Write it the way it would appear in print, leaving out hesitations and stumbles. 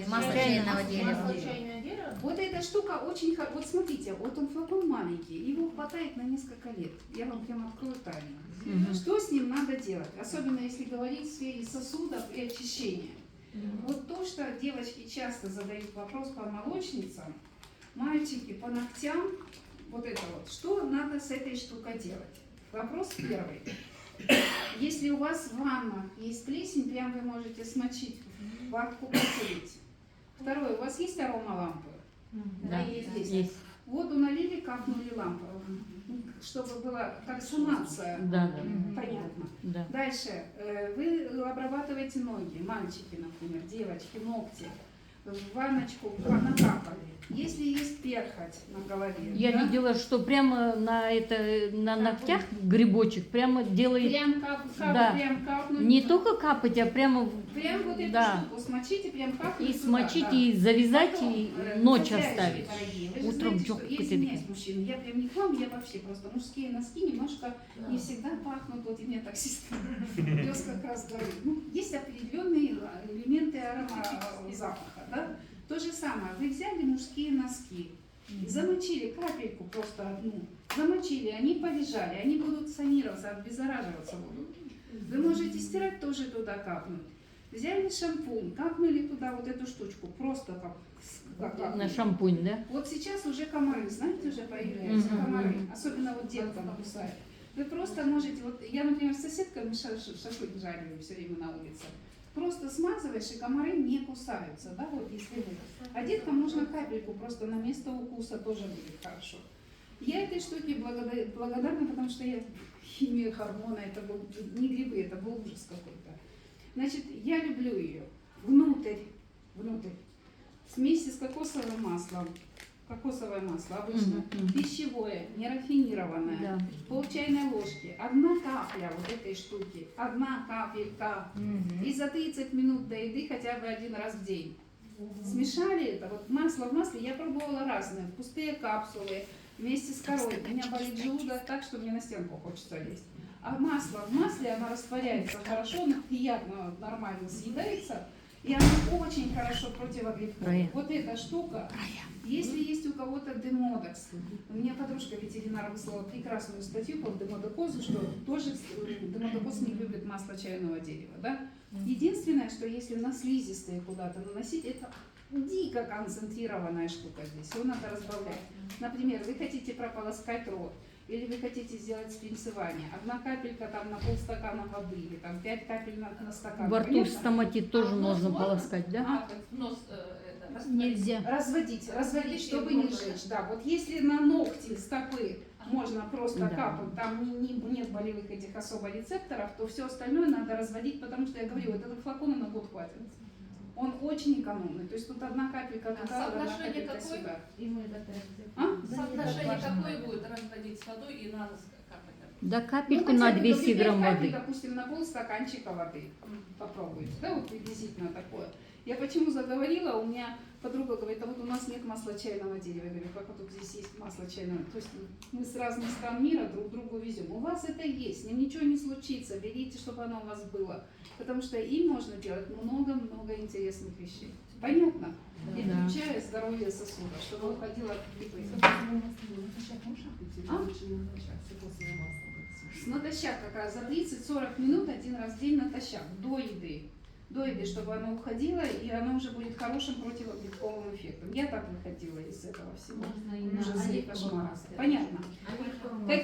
Масло чайного дерева. Вот эта штука очень хорошая. Вот смотрите, вот он флакон маленький, его хватает на несколько лет. Я вам прям открою тайну. Что с ним надо делать? Особенно если говорить в сфере сосудов и очищения. Вот то, что девочки часто задают вопрос по молочницам, мальчики по ногтям, вот это вот, что надо с этой штукой делать? Вопрос первый. Если у вас в ваннах есть плесень, прям вы можете смочить, ватку потереть. Второе, у вас есть аромалампы? Да, есть. Воду налили, капнули лампу, чтобы была таксонация. Да. Понятно. Да. Дальше, вы обрабатываете ноги, мальчики, например, девочки, ногти, в ванночку накапали. Если есть перхоть на голове. Я да? видела, что прямо на ногтях грибочек прямо делает. Прям Да. прям капнуть. Не только капать, а прямо. Прям вот эту Да. штуку смочите, прям капнуть И туда, смочить, да. и завязать, Потом, и ночь хозяюшки оставить. дорогие, вы же Утром знаете, что чёрт если катит. есть мужчины, я прям не к вам, я вообще просто мужские носки немножко не всегда пахнут, вот и мне таксист пес как раз говорит. Ну, есть определенные элементы запаха, да? То же самое, вы взяли мужские носки, замочили капельку просто одну, замочили, они полежали, они будут санироваться, обеззараживаться будут. Вы можете стирать, тоже туда капнуть. Взяли шампунь, капнули туда вот эту штучку, просто как На шампунь, да? Вот сейчас уже комары, знаете, уже появляются комары, особенно вот деткам кусают. Вы просто можете, вот я, например, с соседками шашлык жарю все время на улице. Просто смазываешь, и комары не кусаются, да, вот если вы. А деткам можно капельку просто на место укуса, тоже будет хорошо. Я этой штуке благодарна, потому что я химия, гормоны, это был не грибы, это был ужас какой-то. Значит, я люблю ее внутрь, смеси с кокосовым маслом. Кокосовое масло обычно, пищевое, не рафинированное, Да. пол чайной ложки, одна капля вот этой штуки, одна капелька, и за 30 минут до еды хотя бы один раз в день. Смешали это, вот масло в масле, я пробовала разные, пустые капсулы, вместе с корой, у меня болит желудок так, что мне на стенку хочется лезть. А масло в масле, оно растворяется хорошо, оно приятно, нормально съедается, и оно очень хорошо противогрибковое. Вот эта штука, если есть у кого-то демодекс, у меня подружка ветеринар выслала прекрасную статью по демодекозу, что тоже демодекоз не любит масло чайного дерева. Да? Единственное, что если на слизистые куда-то наносить, это дико концентрированная штука здесь, его надо разбавлять. Например, вы хотите прополоскать рот, или вы хотите сделать спинцевание. Одна капелька там на полстакана воды, или там 5 капель на стакан. Во рту стоматит тоже можно полоскать, да? Нос Нельзя. Разводить, чтобы не сжечь. Да, вот если на ногти, стопы можно просто капать, там нет болевых этих особо рецепторов, то все остальное надо разводить, потому что я говорю, вот этот флакон на год хватит. Он очень экономный, то есть тут одна капелька туда, одна капелька сюда. Соотношение какое будет разводить с водой и надо капать? Да, капельку на 200 грамм воды. Допустим, на полстаканчика воды попробуйте, да, вот приблизительно такое. Я почему заговорила, у меня подруга говорит, а вот у нас нет масла чайного дерева. Я говорю, как вот тут здесь есть масло чайного? То есть мы с разных стран мира друг другу везем. У вас это есть, с ним ничего не случится, берите, чтобы оно у вас было. Потому что им можно делать много-много интересных вещей. Понятно? И включая здоровье сосуда, чтобы уходило от грибы. Натощак как раз за 30-40 минут один раз в день натощак, до еды. До еды, чтобы оно уходило, и оно уже будет хорошим противогрибковым эффектом. Я так выходила из этого всего. Ужас и кошмар. Понятно? Какие